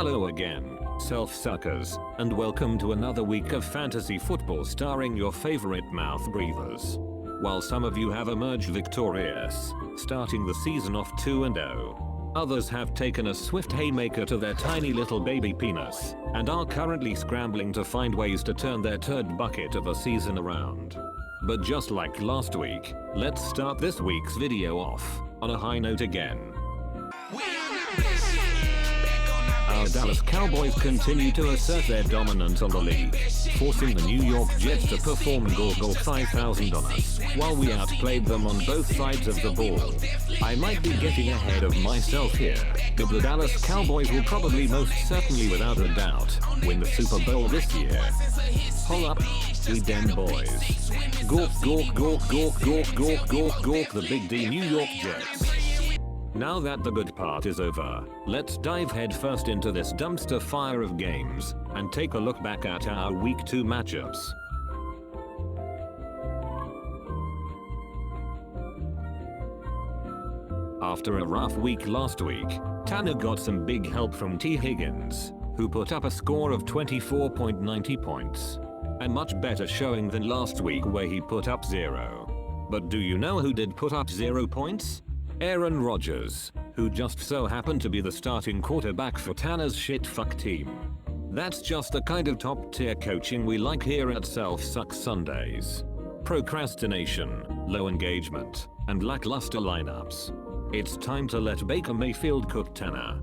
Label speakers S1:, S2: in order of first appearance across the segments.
S1: Hello again, self-suckers, and welcome to another week of fantasy football starring your favorite mouth breathers. While some of you have emerged victorious, starting the season off 2-0, others have taken a swift haymaker to their tiny little baby penis, and are currently scrambling to find ways to turn their turd bucket of a season around. But just like last week, let's start this week's video off on a high note again. Our Dallas Cowboys continue to assert their dominance on the league, forcing the New York Jets to perform Gorgle 5,000 on us, while we outplayed them on both sides of the ball. I might be getting ahead of myself here, but the Dallas Cowboys will probably most certainly without a doubt win the Super Bowl this year. Pull up, we dem boys. Gork, gork, gork, gork, gork, gork, gork, gork, the Big D New York Jets. Now that the good part is over, let's dive headfirst into this dumpster fire of games and take a look back at our Week 2 matchups. After a rough week last week, Tanner got some big help from T. Higgins, who put up a score of 24.90 points. A much better showing than last week where he put up 0. But do you know who did put up 0 points? Aaron Rodgers, who just so happened to be the starting quarterback for Tanner's shitfuck team. That's just the kind of top tier coaching we like here at Self Suck Sundays. Procrastination, low engagement, and lackluster lineups. It's time to let Baker Mayfield cook Tanner.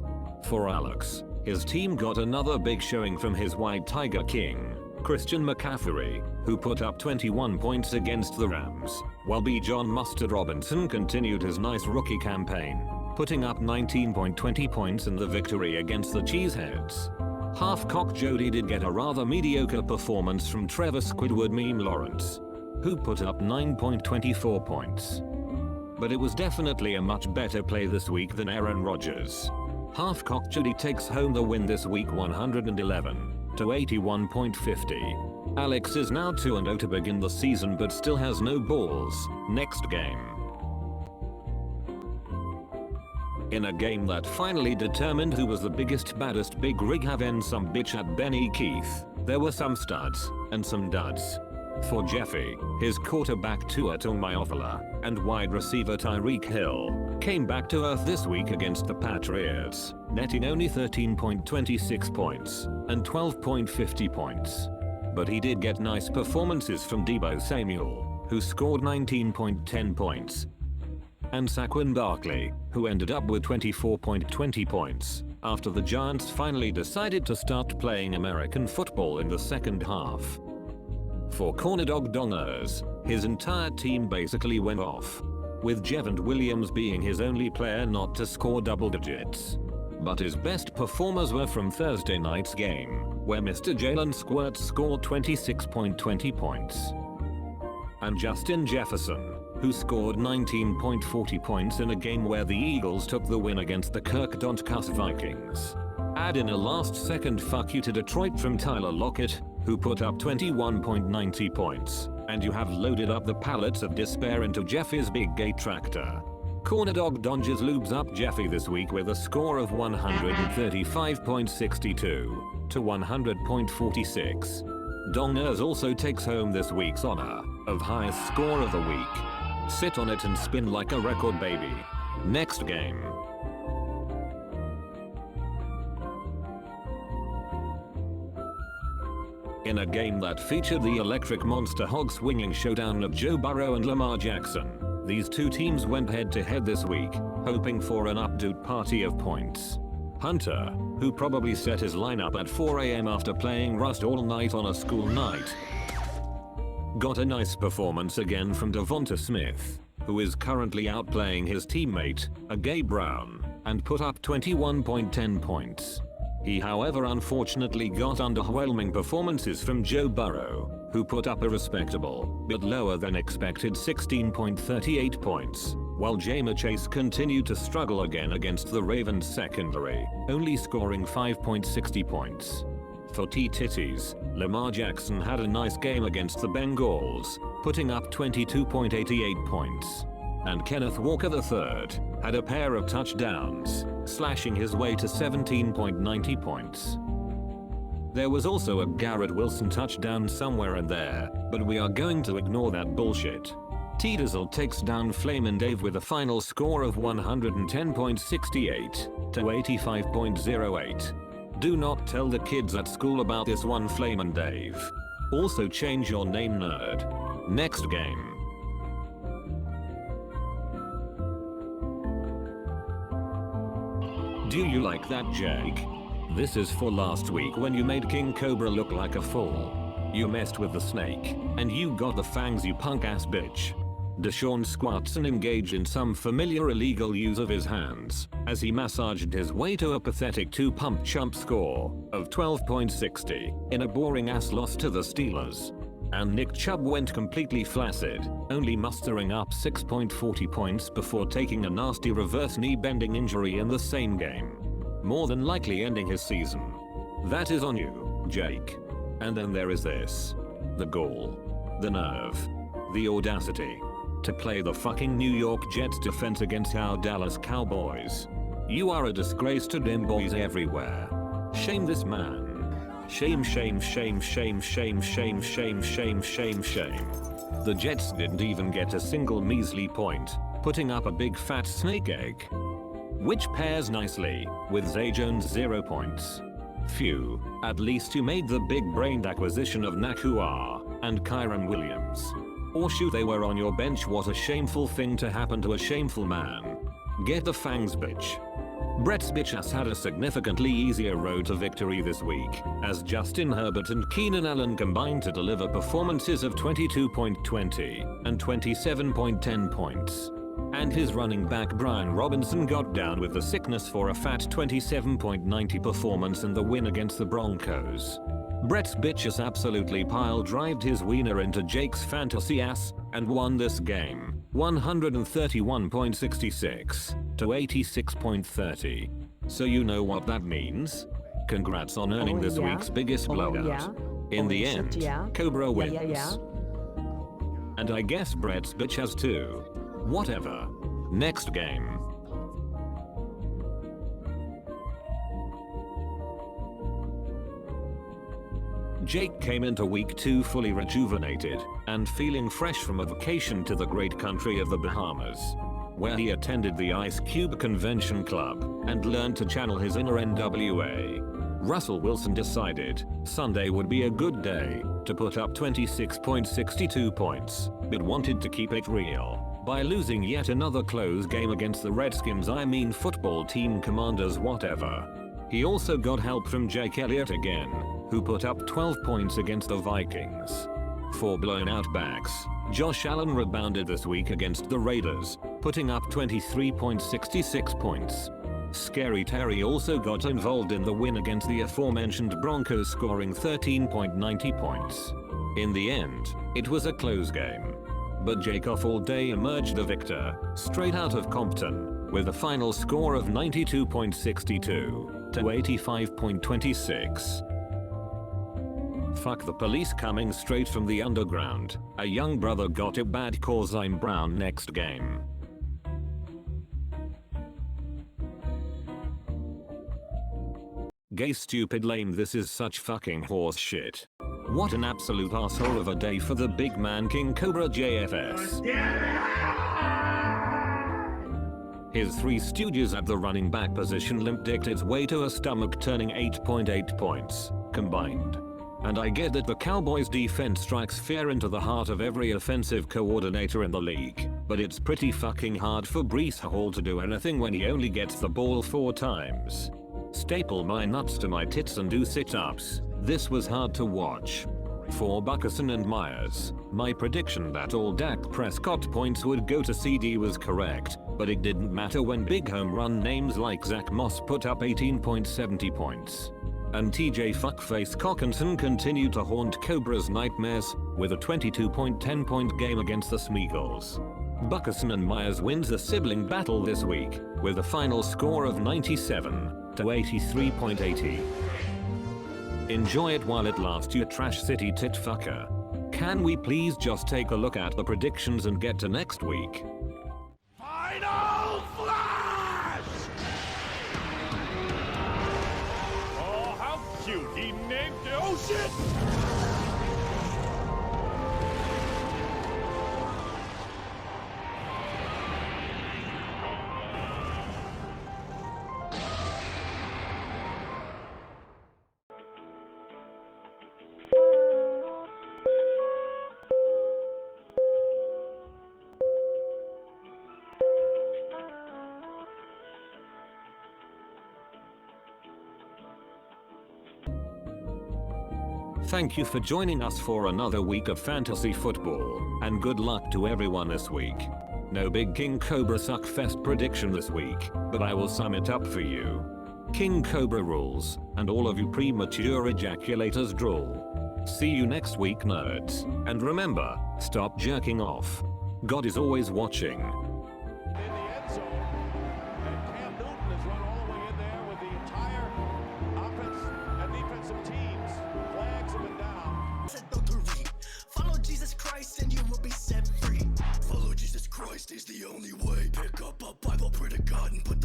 S1: For Alex, his team got another big showing from his White Tiger King, Christian McCaffrey, who put up 21 points against the Rams, while B. John Mustard Robinson continued his nice rookie campaign, putting up 19.20 points in the victory against the Cheeseheads. Half-cock Jody did get a rather mediocre performance from Trevor Squidward Meme Lawrence, who put up 9.24 points. But it was definitely a much better play this week than Aaron Rodgers. Half-cock Jody takes home the win this week 111 to 81.50. Alex is now 2-0 to begin the season but still has no balls. Next game. In a game that finally determined who was the biggest baddest big rig having some bitch at Benny Keith, there were some studs and some duds. For Jeffy, his quarterback Tua Tagovailoa and wide receiver Tyreek Hill came back to earth this week against the Patriots, netting only 13.26 points and 12.50 points. But he did get nice performances from Deebo Samuel, who scored 19.10 points, and Saquon Barkley, who ended up with 24.20 points, after the Giants finally decided to start playing American football in the second half. For Cornerdog Dongers, his entire team basically went off, with Javonte Williams being his only player not to score double digits. But his best performers were from Thursday night's game, where Mr. Jalen Squirts scored 26.20 points, and Justin Jefferson, who scored 19.40 points in a game where the Eagles took the win against the Kirk Donkus Vikings. Add in a last-second fuck you to Detroit from Tyler Lockett, who put up 21.90 points, and you have loaded up the pallets of despair into Jeffy's big gay tractor. Cornerdog Dongers lubes up Jeffy this week with a score of 135.62 to 100.46. Dongers also takes home this week's honor of highest score of the week. Sit on it and spin like a record, baby. Next game. In a game that featured the electric monster hog swinging showdown of Joe Burrow and Lamar Jackson, these two teams went head to head this week, hoping for an updoot party of points. Hunter, who probably set his lineup at 4 AM after playing Rust all night on a school night, got a nice performance again from Devonta Smith, who is currently outplaying his teammate, Gabe Brown, and put up 21.10 points. He however unfortunately got underwhelming performances from Joe Burrow, who put up a respectable, but lower than expected 16.38 points, while Ja'Marr Chase continued to struggle again against the Ravens secondary, only scoring 5.60 points. For T-Titties, Lamar Jackson had a nice game against the Bengals, putting up 22.88 points. And Kenneth Walker III had a pair of touchdowns, slashing his way to 17.90 points. There was also a Garrett Wilson touchdown somewhere in there, but we are going to ignore that bullshit. T-Dizzle takes down Flamin' Dave with a final score of 110.68 to 85.08. Do not tell the kids at school about this one, Flamin' Dave. Also change your name, nerd. Next game. Do you like that, Jake? This is for last week when you made King Cobra look like a fool. You messed with the snake, and you got the fangs, you punk ass bitch. Deshaun squats and engaged in some familiar illegal use of his hands, as he massaged his way to a pathetic 2-pump chump score of 12.60 in a boring ass loss to the Steelers. And Nick Chubb went completely flaccid, only mustering up 6.40 points before taking a nasty reverse knee bending injury in the same game, more than likely ending his season. That is on you, Jake. And then there is this. The gall. The nerve. The audacity. To play the fucking New York Jets defense against our Dallas Cowboys. You are a disgrace to them boys everywhere. Shame this man. Shame, shame, shame, shame, shame, shame, shame, shame, shame, shame. The Jets didn't even get a single measly point, putting up a big fat snake egg. Which pairs nicely with Zay Jones 0 points. Phew, at least you made the big-brained acquisition of Nakua and Kyron Williams. Or shoot, they were on your bench. What a shameful thing to happen to a shameful man. Get the fangs, bitch. Brett's bitch has had a significantly easier road to victory this week, as Justin Herbert and Keenan Allen combined to deliver performances of 22.20 and 27.10 points. And his running back Brian Robinson got down with the sickness for a fat 27.90 performance in the win against the Broncos. Brett's bitches absolutely pile-drived his wiener into Jake's fantasy ass and won this game, 131.66 to 86.30. So you know what that means? Congrats on earning this week's biggest blowout. In the end, Cobra wins. And I guess Brett's bitch has too. Whatever. Next game. Jake came into week 2 fully rejuvenated and feeling fresh from a vacation to the great country of the Bahamas, where he attended the Ice Cube Convention Club and learned to channel his inner NWA. Russell Wilson decided Sunday would be a good day to put up 26.62 points, but wanted to keep it real by losing yet another close game against the Redskins, football team Commanders whatever. He also got help from Jake Elliott again, who put up 12 points against the Vikings. For blown-out backs, Josh Allen rebounded this week against the Raiders, putting up 23.66 points. Scary Terry also got involved in the win against the aforementioned Broncos, scoring 13.90 points. In the end, it was a close game. But Jake Off All Day emerged the victor, straight out of Compton, with a final score of 92.62 to 85.26. Fuck the police coming straight from the underground. A young brother got it bad cause I'm brown. Next game. Gay stupid lame, this is such fucking horse shit. What an absolute asshole of a day for the big man King Cobra JFS. His three stooges at the running back position limped its way to a stomach turning 8.8 points combined. And I get that the Cowboys defense strikes fear into the heart of every offensive coordinator in the league, but it's pretty fucking hard for Breece Hall to do anything when he only gets the ball 4 times. Staple my nuts to my tits and do sit-ups. This was hard to watch. For Buckerson and Myers, my prediction that all Dak Prescott points would go to CD was correct, but it didn't matter when big home run names like Zach Moss put up 18.70 points. And TJ Fuckface Cockinson continued to haunt Cobra's nightmares with a 22.10 point game against the Smeagol's. Buckerson and Myers wins the sibling battle this week with a final score of 97 to 83.80. Enjoy it while it lasts, you trash city tit fucker. Can we please just take a look at the predictions and get to next week?
S2: Final Flash!
S1: Thank you for joining us for another week of fantasy football, and good luck to everyone this week. No big King Cobra Suckfest prediction this week, but I will sum it up for you. King Cobra rules, and all of you premature ejaculators drool. See you next week, nerds. And remember, stop jerking off. God is always watching.
S2: In the end zone, and Cam Newton has run all the way in there with the entire offense and defensive teams. Flags have been down.
S3: Follow Jesus Christ and you will be set free. Follow Jesus Christ is the only way. Pick up a Bible, pray to God, and put